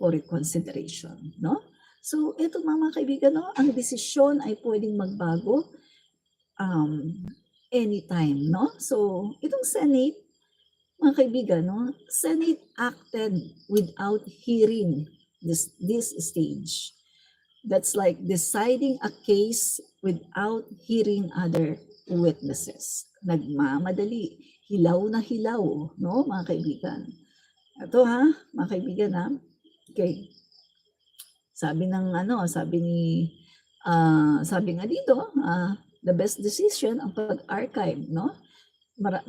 for reconsideration, no? So ito mga kaibigan, no, ang desisyon ay pwedeng magbago anytime, no? So itong Senate, mga kaibigan, no, Senate acted without hearing this stage. That's like deciding a case without hearing other witnesses. Nagmamadali, hilaw na hilaw, no, mga kaibigan. Ito ha, mga kaibigan ha. Okay. Sabi nga dito, the best decision ang pag-archive, no?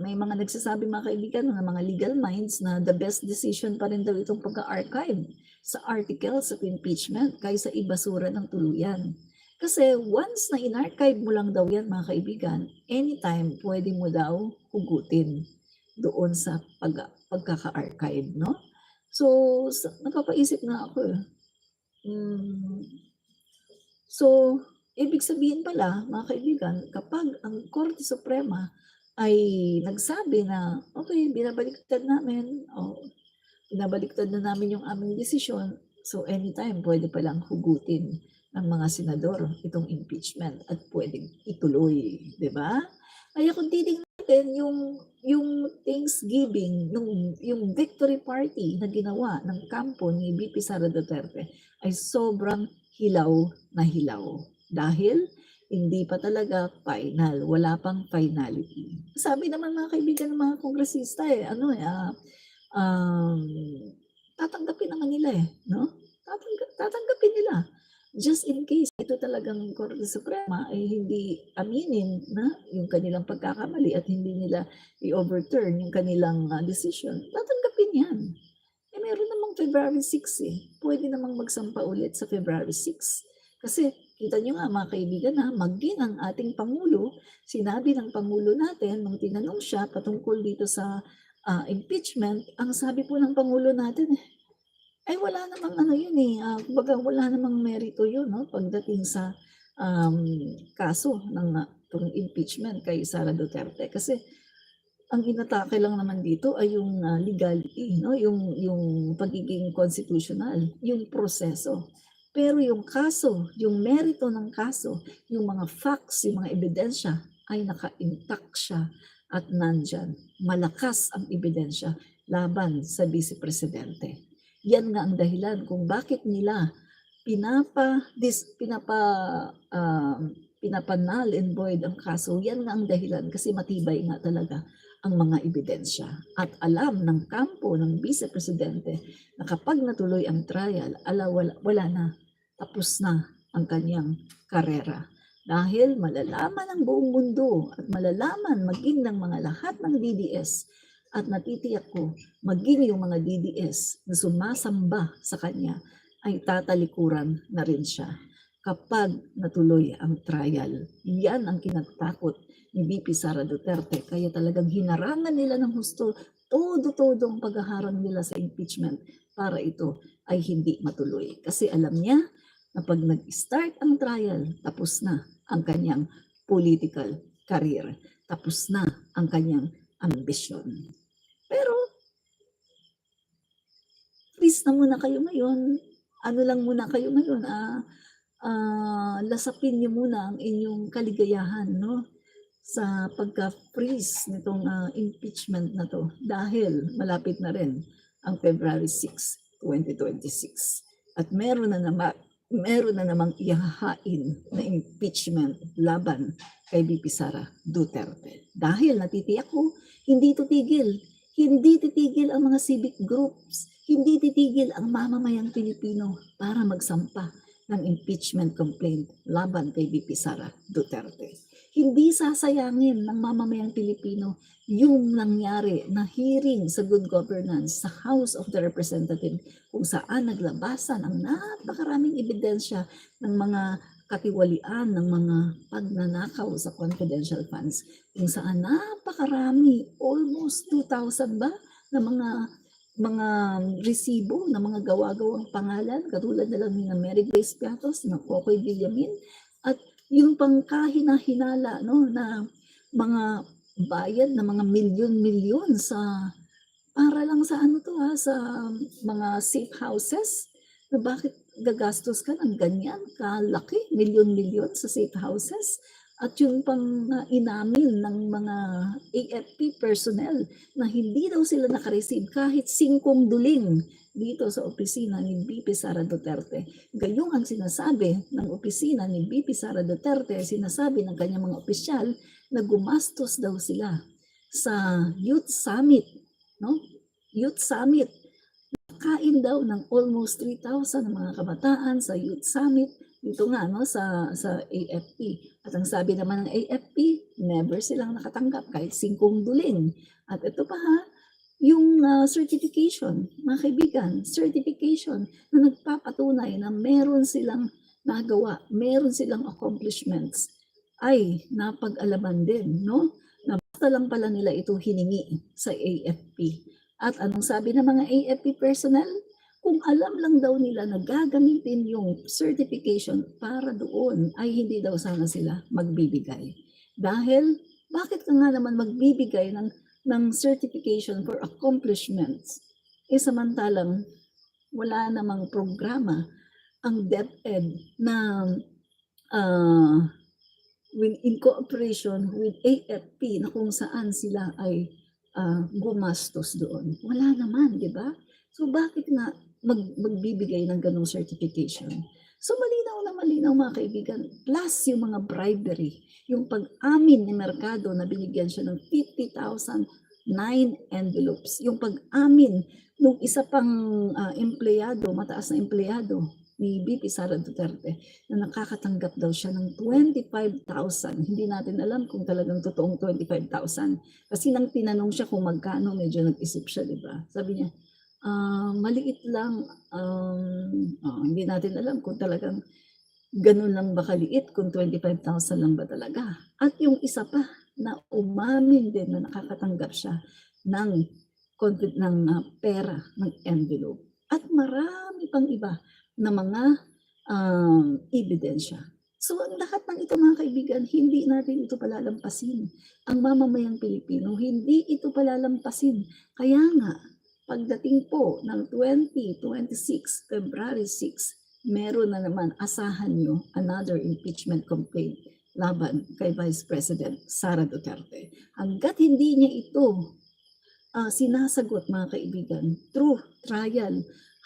May mga nagsasabi mga kaibigan ng mga legal minds na the best decision pa rin daw itong pag-archive sa articles of impeachment kaysa ibasura ng tuluyan. Kasi once na in-archive mo lang daw yan mga kaibigan, anytime pwede mo daw hugutin doon sa pagkaka-archive, no? So, napapaisip nga ako eh. So, ibig sabihin pala mga kaibigan, kapag ang Korte Suprema ay nagsabi na, okay, binabaliktad na namin yung aming desisyon, so anytime pwede palang hugutin ng mga senador itong impeachment at pwedeng ituloy, di ba? Kaya kung titingnan natin yung Thanksgiving, yung victory party na ginawa ng kampo ni VP Sara Duterte ay sobrang hilaw na hilaw. Dahil hindi pa talaga final, wala pang finality. Sabi naman mga kaibigan ng mga kongresista tatanggapin naman nila no? Tatanggapin nila. Just in case ito talagang Korte Suprema ay hindi aminin na yung kanilang pagkakamali at hindi nila i-overturn yung kanilang decision, tatanggapin yan. Meron namang February 6 pwede namang magsampa ulit sa February 6. Kasi kita nyo nga mga kaibigan na maging ang ating Pangulo, sinabi ng Pangulo natin nung tinanong siya patungkol dito sa impeachment, ang sabi po ng Pangulo natin ay wala namang kumbaga wala namang merito yun, no? Pagdating sa kaso ng impeachment kay Sara Duterte. Kasi ang inatake lang naman dito ay yung legality, no? Yung pagiging constitutional, yung proseso. Pero yung kaso, yung merito ng kaso, yung mga facts, yung mga ebidensya ay naka-intact siya at nandyan. Malakas ang ebidensya laban sa Vice Presidente. Yan nga ang dahilan kung bakit nila pinapanal and void ang kaso. Yan nga ang dahilan kasi matibay nga talaga ang mga ebidensya. At alam ng kampo ng Vice Presidente na kapag natuloy ang trial, wala na, tapos na ang kanyang karera. Dahil malalaman ng buong mundo at malalaman maging ng mga lahat ng DDS at natitiyak ko maging yung mga DDS na sumasamba sa kanya ay tatalikuran na rin siya kapag natuloy ang trial. Yan ang kinatakot ni VP Sara Duterte. Kaya talagang hinarangan nila ng husto todo ang paghaharang nila sa impeachment para ito ay hindi matuloy. Kasi alam niya na pag nag-start ang trial, tapos na ang kanyang political career. Tapos na ang kanyang ambisyon. Pero, please na muna kayo ngayon. Lasapin niyo muna ang inyong kaligayahan, no? Sa pagka-freeze nitong impeachment na to. Dahil malapit na rin ang February 6, 2026. At meron na namang ihahain na impeachment laban kay VP Sara Duterte. Dahil natitiyak ko, hindi titigil ang mga civic groups, hindi titigil ang mamamayang Pilipino para magsampa ng impeachment complaint laban kay VP Sara Duterte. Hindi sasayangin ng mamamayang Pilipino yung nangyari na hearing sa good governance sa House of the Representatives kung saan naglabasan ang napakaraming ebidensya ng mga katiwalian ng mga pagnanakaw sa confidential funds, kung saan napakarami, almost 2,000 ba, na mga resibo na mga gawa-gawang pangalan, katulad na lang ni Mary Grace Piatos, na Kokoy Villamin, at yung pangkahina-hinala na mga bayad na mga milyon-milyon para lang sa sa mga safe houses, na bakit gagastos ka ng ganyan kalaki, milyon-milyon sa safe houses? At yun pang inamin ng mga AFP personnel na hindi daw sila naka-receive kahit 5 duling dito sa opisina ni VP Sara Duterte. Gayong ang sinasabi ng opisina ni VP Sara Duterte, sinasabi ng kanyang mga opisyal na gumastos daw sila sa Youth Summit, no? Youth Summit. Kain daw ng almost 3,000 ng mga kabataan sa Youth Summit dito nga no sa AFP. At ang sabi naman ng AFP, never silang nakatanggap kahit 5 duling. At ito pa ha, yung certification, mga kaibigan, certification na nagpapatunay na meron silang nagawa, meron silang accomplishments ay napag-alaman din, no? Na basta lang pala nila ito hiningi sa AFP. At anong sabi ng mga AFP personnel? Kung alam lang daw nila na gagamitin yung certification para doon, ay hindi daw sana sila magbibigay. Dahil, bakit ka nga naman magbibigay ng certification for accomplishments? Samantalang wala namang programa ang DepEd na in cooperation with AFP na kung saan sila ay gumastos doon. Wala naman, di ba? So bakit nga magbibigay ng ganong certification? So malinaw na malinaw mga kaibigan, plus yung mga bribery, yung pag-amin ni Mercado na binigyan siya ng 50,000 9 envelopes, yung pag-amin nung isa pang empleyado, mataas na empleyado ni VP Sara Duterte na nakakatanggap daw siya ng 25,000. Hindi natin alam kung talagang totoong 25,000. Kasi nang tinanong siya kung magkano, medyo nag-isip siya, di ba? Sabi niya, maliit lang, hindi natin alam kung talagang ganun lang ba kaliit, kung 25,000 lang ba talaga. At yung isa pa na umamin din na nakakatanggap siya ng pera, ng envelope. At marami pang iba na mga ebidensya. So lahat ng ito mga kaibigan, hindi natin ito palalampasin. Ang mamamayang Pilipino, hindi ito palalampasin. Kaya nga, pagdating po ng 2026, February 6, meron na naman, asahan nyo, another impeachment complaint laban kay Vice President Sara Duterte. Hanggat hindi niya ito sinasagot mga kaibigan, through trial,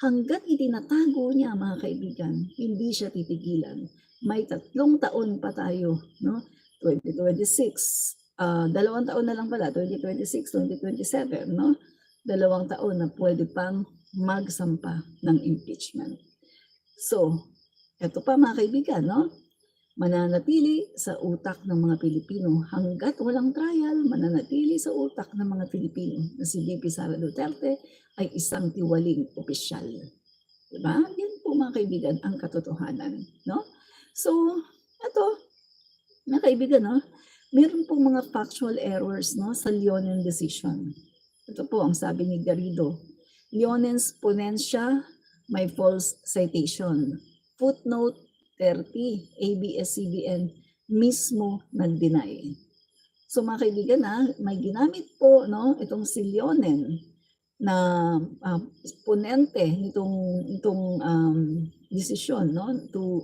hanggat itinatago niya mga kaibigan, hindi siya titigilan. May 3 taon pa tayo, no? 2026, 2 taon na lang pala, 2026, 2027, no? 2 taon na pwede pang magsampa ng impeachment. So, eto pa mga kaibigan, no? Mananatili sa utak ng mga Pilipino hanggat walang trial, mananatili sa utak ng mga Pilipino na si VP Sara Duterte ay isang tiwaling opisyal. Diba? Yan po mga kaibigan ang katotohanan, no? So, ito, mga kaibigan, no? Meron pong mga factual errors, no, sa Leonen decision. Ito po ang sabi ni Garrido. Leonen's ponensya may false citation. Footnote 30, ABS-CBN mismo nag-deny. So mga kaibigan, may ginamit po, no, itong si Leonen na ponente itong desisyon, no, to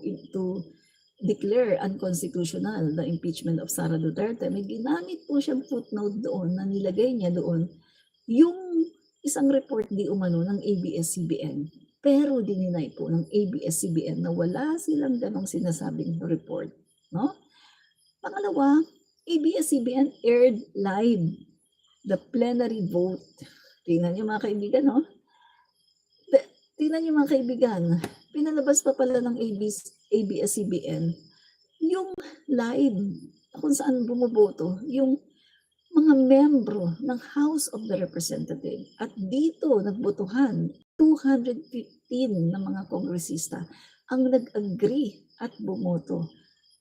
declare unconstitutional the impeachment of Sara Duterte. May ginamit po siyang footnote doon na nilagay niya doon yung isang report di umano ng ABS-CBN. Pero dininay po ng ABS-CBN na wala silang ganong sinasabing report, no? Pangalawa, ABS-CBN aired live the plenary vote. Tingnan niyo mga kaibigan, no? Tingnan niyo mga kaibigan, pinalabas pa pala ng ABS-CBN yung live kung saan bumoboto yung mga membro ng House of the Representatives. At dito nagbotohan 215 na mga kongresista ang nag-agree at bumoto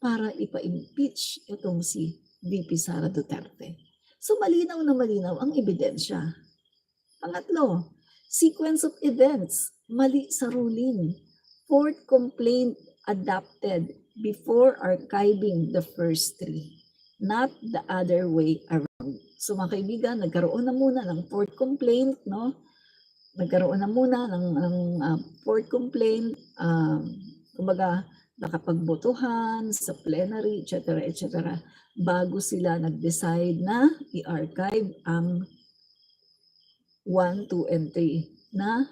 para ipa-impeach itong si VP Sara Duterte. So malinaw na malinaw ang ebidensya. Pangatlo, sequence of events, mali sa ruling. Fourth complaint adopted before archiving the first 3, not the other way around. So mga kaibigan, nagkaroon na muna ng fourth complaint, no? nagkaroon na muna ng court complaint, kumbaga nakapagbotohan sa plenary, et cetera, bago sila nag-decide na i-archive ang 1, 2, and 3 na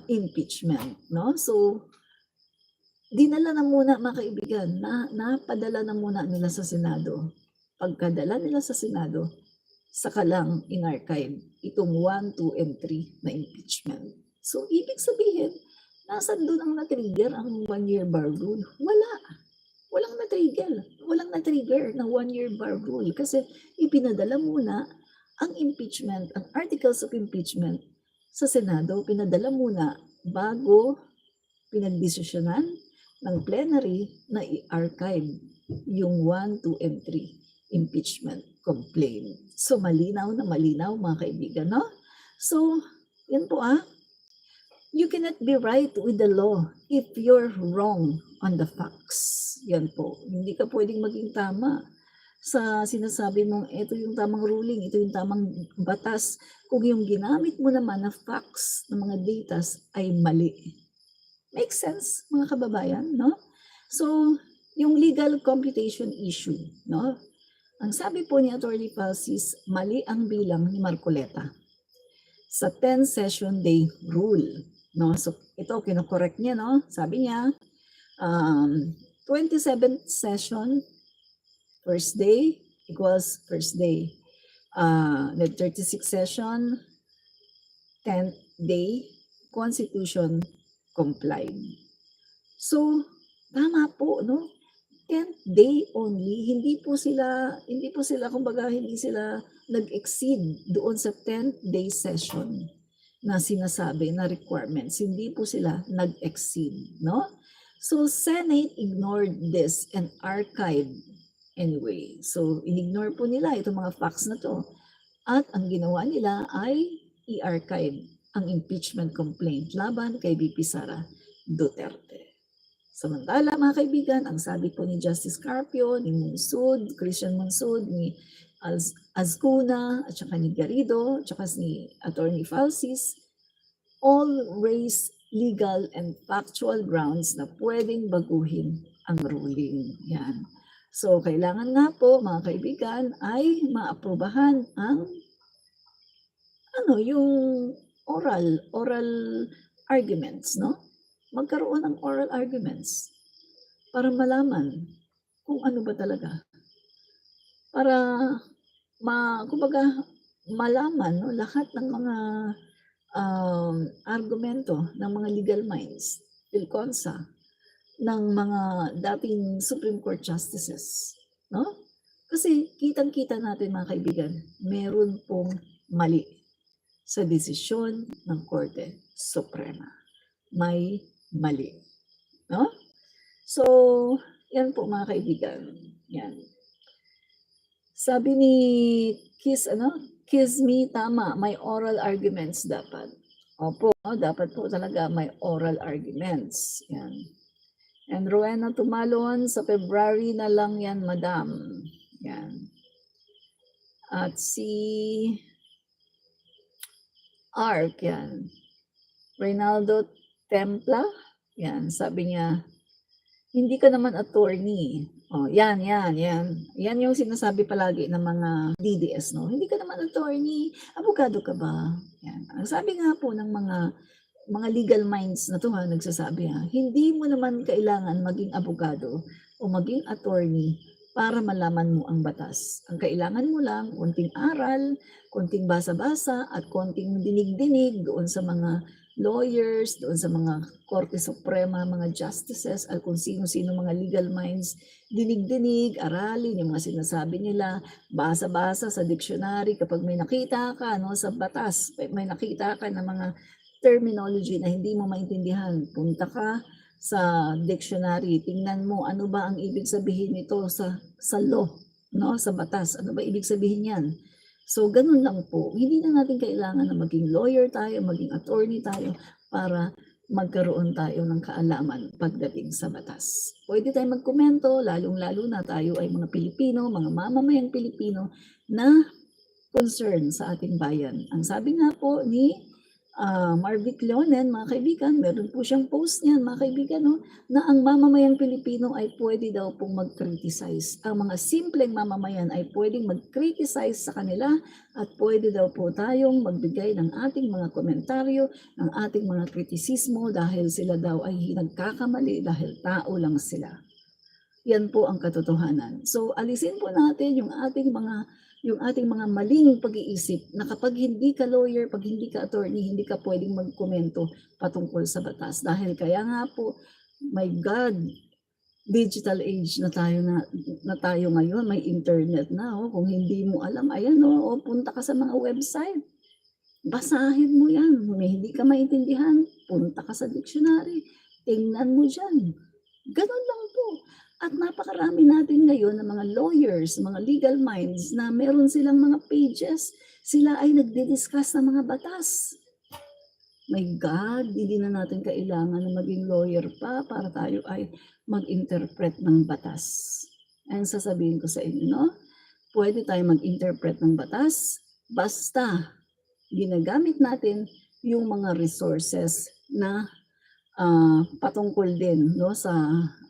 impeachment, no? So, dinala na muna mga kaibigan, napadala na muna nila sa Senado. Pagkadala nila sa Senado, saka lang in-archive itong 1, 2, and 3 na impeachment. So, ibig sabihin, nasan doon ang na-trigger ang 1-year bar rule? Wala. Walang na-trigger ng 1-year bar rule kasi ipinadala muna ang impeachment, ang articles of impeachment sa Senado, pinadala muna bago pinagdesisyonan ng plenary na i-archive yung 1, 2, and 3 impeachment complaint. So, malinaw na malinaw mga kaibigan, no? So, yan po you cannot be right with the law if you're wrong on the facts. Yan po. Hindi ka pwedeng maging tama sa sinasabi mong ito yung tamang ruling, ito yung tamang batas, kung yung ginamit mo naman na facts ng mga datas ay mali. Make sense, mga kababayan, no? So, yung legal computation issue, no? Ang sabi po ni Attorney Falsis, mali ang bilang ni Marcoleta sa 10 session day rule, no? So, ito kino-correct niya, no? Sabi niya, 27th session, first day equals first day. The 36th session, 10th day, Constitution complied. So, tama po, no? 10th day only, hindi po sila kumbaga hindi sila nag-exceed doon sa 10th day session na sinasabi na requirements. Hindi po sila nag-exceed, no? So, Senate ignored this and archived anyway. So, in-ignore po nila itong mga facts na to. At ang ginawa nila ay i-archive ang impeachment complaint laban kay VP Sara Duterte. Samantala mga kaibigan, ang sabi po ni Justice Carpio, ni Monsud, Christian Monsud, ni Azcuna, at saka ni Garrido, at saka ni Attorney Falsis, all raise legal and factual grounds na pwedeng baguhin ang ruling. Yan. So, kailangan nga po, mga kaibigan, ay maaprubahan ang yung oral arguments, no? Magkaroon ng oral arguments para malaman kung ano ba talaga. Para kumbaga malaman, no, lahat ng mga argumento ng mga legal minds, Philconsa, ng mga dating Supreme Court justices, no? Kasi kitang-kita natin mga kaibigan, meron pong mali sa desisyon ng Korte Suprema. May mali, no? So, yan po mga kaibigan. Yan. Sabi ni Kizmi, tama, may oral arguments dapat. Opo, dapat po talaga may oral arguments. Yan. And Rowena Tumalon, sa February na lang yan, madam. Yan. At si Ark, yan. Reynaldo Templa, yan, sabi niya, hindi ka naman attorney. Oh, yan. Yan yung sinasabi palagi ng mga DDS, no? Hindi ka naman attorney, abogado ka ba? Yan. Ang sabi nga po ng mga legal minds na to nagsasabi hindi mo naman kailangan maging abogado o maging attorney para malaman mo ang batas. Ang kailangan mo lang, konting aral, konting basa-basa, at konting dinig-dinig doon sa mga lawyers, doon sa mga Korte Suprema, mga justices, at kung sino-sino mga legal minds, dinig-dinig, aralin yung mga sinasabi nila, basa-basa sa dictionary kapag may nakita ka sa batas, may nakita ka ng mga terminology na hindi mo maintindihan, punta ka sa dictionary, tingnan mo ano ba ang ibig sabihin nito sa law, no, sa batas, ano ba ibig sabihin yan. So, ganun lang po. Hindi na natin kailangan na maging lawyer tayo, maging attorney tayo para magkaroon tayo ng kaalaman pagdating sa batas. Pwede tayo magkomento, lalong-lalo na tayo ay mga Pilipino, mga mamamayang Pilipino na concern sa ating bayan. Ang sabi nga po ni Marvick Leonen, mga kaibigan, meron po siyang post niyan, mga kaibigan, no, na ang mamamayang Pilipino ay pwede daw pong mag-criticize. Ang mga simpleng mamamayan ay pwedeng mag-criticize sa kanila at pwede daw po tayong magbigay ng ating mga komentaryo, ng ating mga kritisismo dahil sila daw ay nagkakamali dahil tao lang sila. Yan po ang katotohanan. So alisin po natin yung ating mga maling pag-iisip na kapag hindi ka lawyer, pag hindi ka attorney, hindi ka pwedeng magkomento patungkol sa batas. Dahil kaya nga po, my God, digital age na tayo ngayon, may internet na. Oh. Kung hindi mo alam, ayan oh, punta ka sa mga website. Basahin mo yan. Kung hindi ka maintindihan, punta ka sa dictionary. Tingnan mo dyan. Ganon lang po. At napakarami natin ngayon ng mga lawyers, mga legal minds na meron silang mga pages. Sila ay nagdi-discuss ng mga batas. My God, hindi na natin kailangan na maging lawyer pa para tayo ay mag-interpret ng batas. Ang sasabihin ko sa inyo, no? Pwede tayo mag-interpret ng batas basta ginagamit natin yung mga resources na patungkol din, no, sa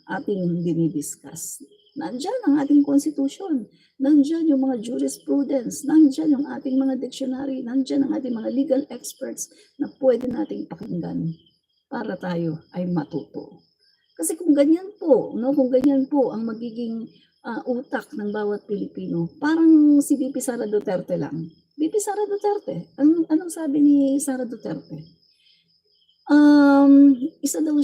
ating dinidiscuss. Nandiyan ang ating konstitusyon, nandiyan yung mga jurisprudence, nandiyan yung ating mga dictionary, nandiyan ang ating mga legal experts na pwede nating pakinggan para tayo ay matuto. Kasi kung ganyan po, no, kung ganyan po ang magiging utak ng bawat Pilipino, parang si VP Sara Duterte lang. VP Sara Duterte, anong sabi ni Sara Duterte? Isa daw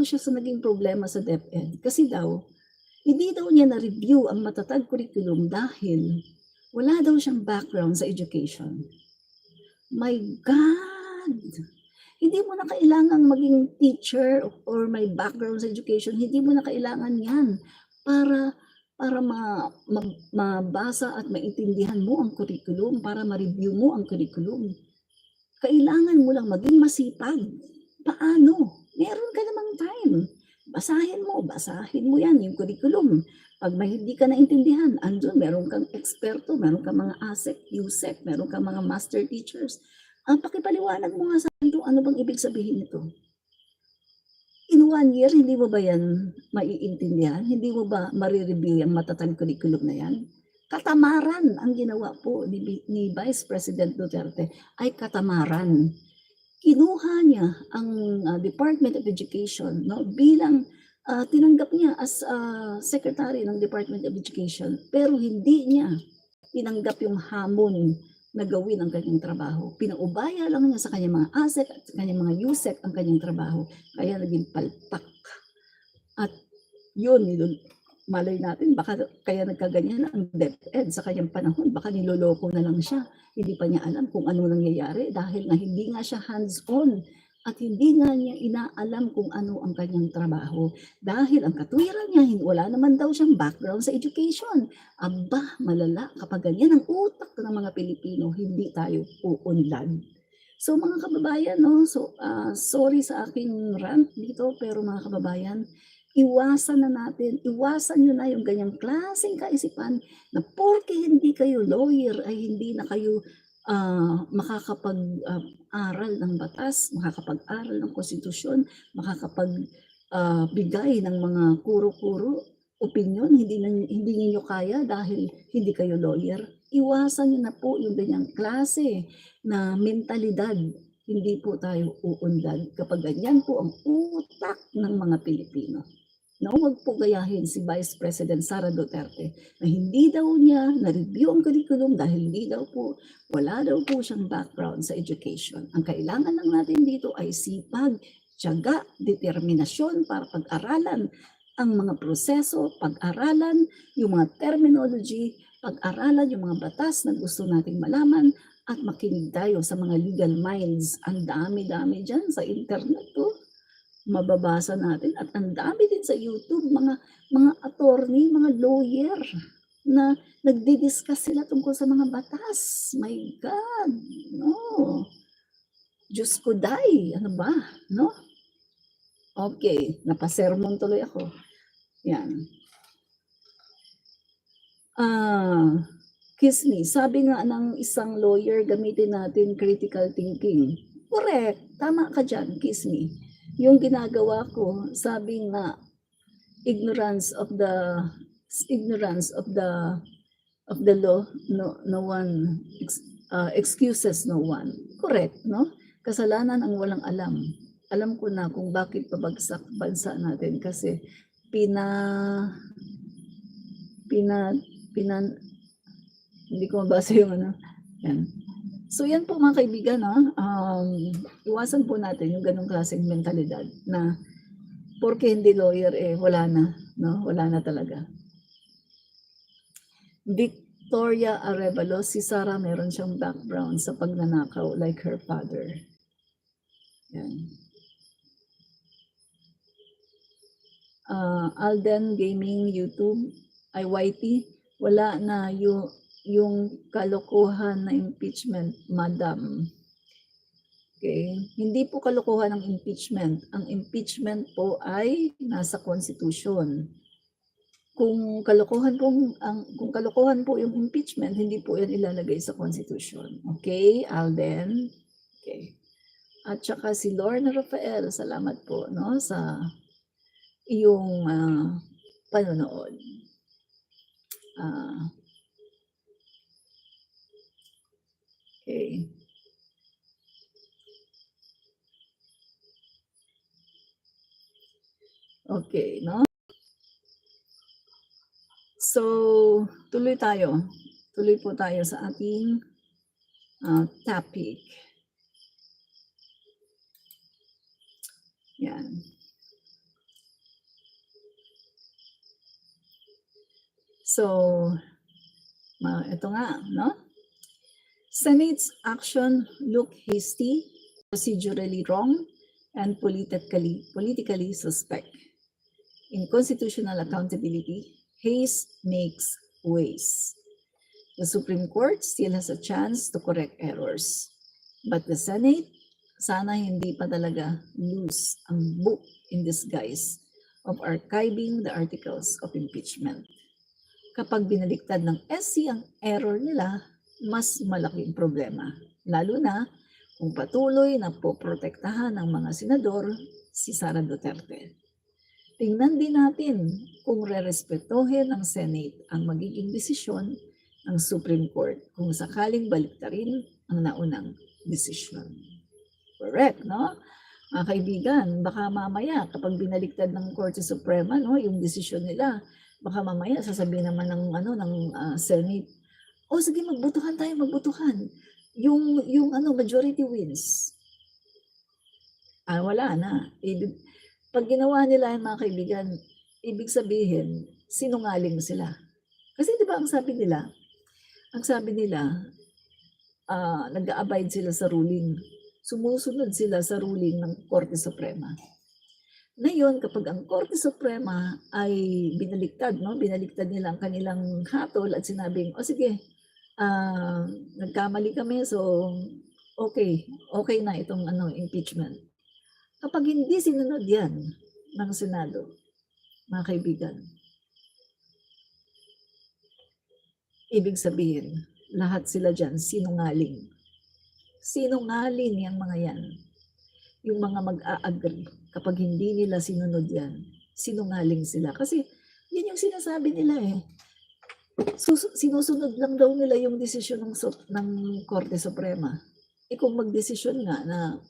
siya sa naging problema sa DepEd kasi daw hindi daw niya na-review ang matatag curriculum dahil wala daw siyang background sa education. My God! Hindi mo na kailangang maging teacher or may background sa education. Hindi mo na kailangan yan para mabasa at maintindihan mo ang curriculum, para ma-review mo ang curriculum. Kailangan mo lang maging masipag. Paano? Meron ka namang time. Basahin mo yan, yung curriculum. Pag may hindi ka naintindihan, andun, meron kang eksperto, meron kang mga ASEC, USEC, meron kang mga master teachers. Pakipaliwanag mo nga sa akin ano bang ibig sabihin nito? In 1 year, hindi mo ba yan maiintindihan? Hindi mo ba marireview yung matatag curriculum na yan? Katamaran ang ginawa po ni Vice President Duterte ay katamaran. Kinuha niya ang Department of Education, no, bilang tinanggap niya as Secretary ng Department of Education, pero hindi niya tinanggap yung hamon na gawin ang kanyang trabaho. Pinaubaya lang niya sa kanyang mga ASEC at sa kanyang mga USEC ang kanyang trabaho. Kaya naging palpak. At yun, malay natin, baka kaya nagkaganyan ang DepEd sa kanyang panahon, baka niloloko na lang siya. Hindi pa niya alam kung ano nangyayari dahil na hindi nga siya hands-on at hindi nga niya inaalam kung ano ang kanyang trabaho. Dahil ang katwiran niya, wala naman daw siyang background sa education. Aba, malala, kapag ganyan ang utak ng mga Pilipino, hindi tayo uunlad. So mga kababayan, no, sorry sa aking rant dito, pero mga kababayan, iwasan nyo na yung ganyang klaseng kaisipan na porke hindi kayo lawyer ay hindi na kayo makakapag-aral ng batas, makakapag-aral ng konstitusyon, makakapag-bigay ng mga kuro-kuro, opinion, hindi niyo kaya dahil hindi kayo lawyer. Iwasan nyo na po yung ganyang klase na mentalidad. Hindi po tayo uunlad kapag ganyan po ang utak ng mga Pilipino. Na huwag po gayahin si Vice President Sara Duterte na hindi daw niya na-review ang curriculum dahil wala daw po siyang background sa education. Ang kailangan lang natin dito ay sipag, tiyaga, determinasyon para pag-aralan ang mga proseso, pag-aralan yung mga terminology, pag-aralan yung mga batas na gusto nating malaman at makinig tayo sa mga legal minds. Ang dami-dami dyan sa internet to. Mababasa natin at ang dami din sa YouTube, mga attorney, mga lawyer na nagdi-discuss sila tungkol sa mga batas. My God, no. Diyos ko day, ano ba, no? Okay, napasermon tuloy ako. Yan. Kiss me, sabi nga ng isang lawyer, gamitin natin critical thinking. Correct, tama ka diyan, kiss me. Yung ginagawa ko, sabi nga, ignorance of the law, no one excuses no one. Correct, no? Kasalanan ang walang alam. Alam ko na kung bakit pabagsak bansa natin kasi pina hindi ko mabasa yung ano. Yan. So yan po mga kaibigan, iwasan po natin yung ganong klaseng mentalidad na porke hindi lawyer wala na, no? Wala na talaga. Victoria Arevalo, si Sarah meron siyang background sa pagnanakaw like her father. Yan. Alden Gaming YouTube, YT, wala na yung kalokohan na impeachment, madam. Okay? Hindi po kalokohan ang impeachment. Ang impeachment po ay nasa Constitution. Kung kalokohan po yung impeachment, hindi po yan ilalagay sa Constitution. Okay, Alden? Okay. At saka si Lorna Rafael, salamat po, no, sa iyong panonood. Okay. Okay, no? So, tuloy tayo. Tuloy po tayo sa ating topic. Yan. So, ito nga, no? Senate's action look hasty, procedurally wrong, and politically suspect. In constitutional accountability, haste makes ways. The Supreme Court still has a chance to correct errors. But the Senate, sana hindi pa talaga lose ang book in disguise of archiving the articles of impeachment. Kapag binaliktad ng SC ang error nila, mas malaking problema. Lalo na kung patuloy na poprotektahan ng mga senador si Sara Duterte. Tingnan din natin kung rerespetuhin ng Senate ang magiging desisyon ng Supreme Court kung sakaling baliktarin ang naunang desisyon. Correct, no? Mga kaibigan, baka mamaya kapag binaliktad ng Korte Suprema, no, yung desisyon nila, baka mamaya sasabihin naman ng Senate, sige, magbutuhan tayo. Yung majority wins. Wala na. Pag ginawa nila yan, mga kaibigan, ibig sabihin, sinungaling sila. Kasi di ba ang sabi nila, nag-a-abide sila sa ruling. Sumusunod sila sa ruling ng Korte Suprema. Ngayon, kapag ang Korte Suprema ay binaliktad nila ang kanilang hatol at sinabing, sige, nagkamali kami, so okay na itong impeachment. Kapag hindi sinunod yan ng Senado, mga kaibigan, ibig sabihin, lahat sila dyan sinungaling. Sinungaling yung mga yan. Yung mga mag-a-agree, kapag hindi nila sinunod yan, sinungaling sila. Kasi yan yung sinasabi nila sinusunod lang daw nila yung desisyon ng Korte Suprema. Kung magdesisyon nga na,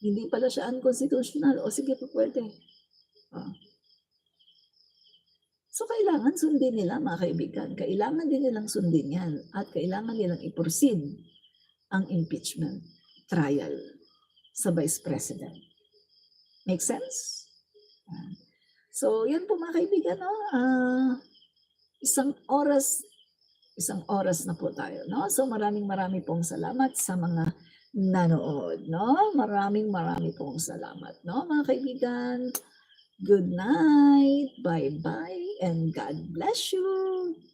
hindi pala siya unconstitutional, sige po pwede. So kailangan sundin nila, mga kaibigan. Kailangan din nilang sundin yan at kailangan nilang i-proceed ang impeachment trial sa Vice President. Make sense? So yan po, mga kaibigan, isang oras na po tayo, no? So maraming pong salamat sa mga nanood, no? Maraming pong salamat, no, mga kaibigan. Good night, bye-bye, and God bless you.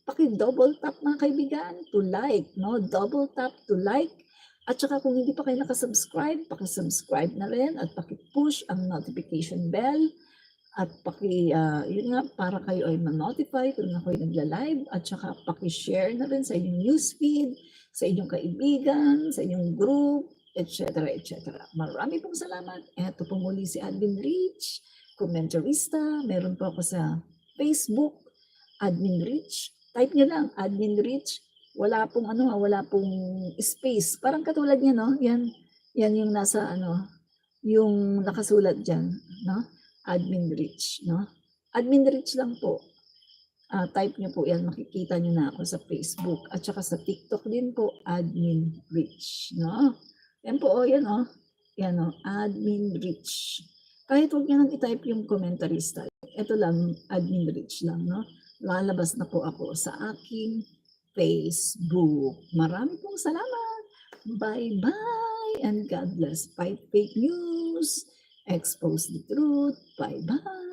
Paki-double tap, mga kaibigan, to like, no? Double tap to like. At saka kung hindi pa kayo nakasubscribe, paki-subscribe na rin at paki-push ang notification bell. At yun nga, para kayo ay ma-notify kung ako'y nagla-live. At saka paki-share na rin sa inyong newsfeed, sa inyong kaibigan, sa inyong group, etc. etc. Marami pong salamat. Eto po muli si Admin Rich, komentarista. Meron po ako sa Facebook, Admin Rich. Type niyo lang, Admin Rich. Wala pong wala pong space. Parang katulad niya, no? Yan yung nasa yung nakasulat diyan, no? Admin Rich, no? Admin Rich lang po. Type niyo po yan, makikita niyo na ako sa Facebook at saka sa TikTok din po, Admin Rich, no? Yan po, yan yan Admin Rich. Kahit huwag niyo nang i-type yung komentarista, ito lang, Admin Rich lang, no? Lalabas na po ako sa aking Facebook. Marami pong salamat. Bye-bye and God bless. Fight fake news. Expose the truth. Bye-bye.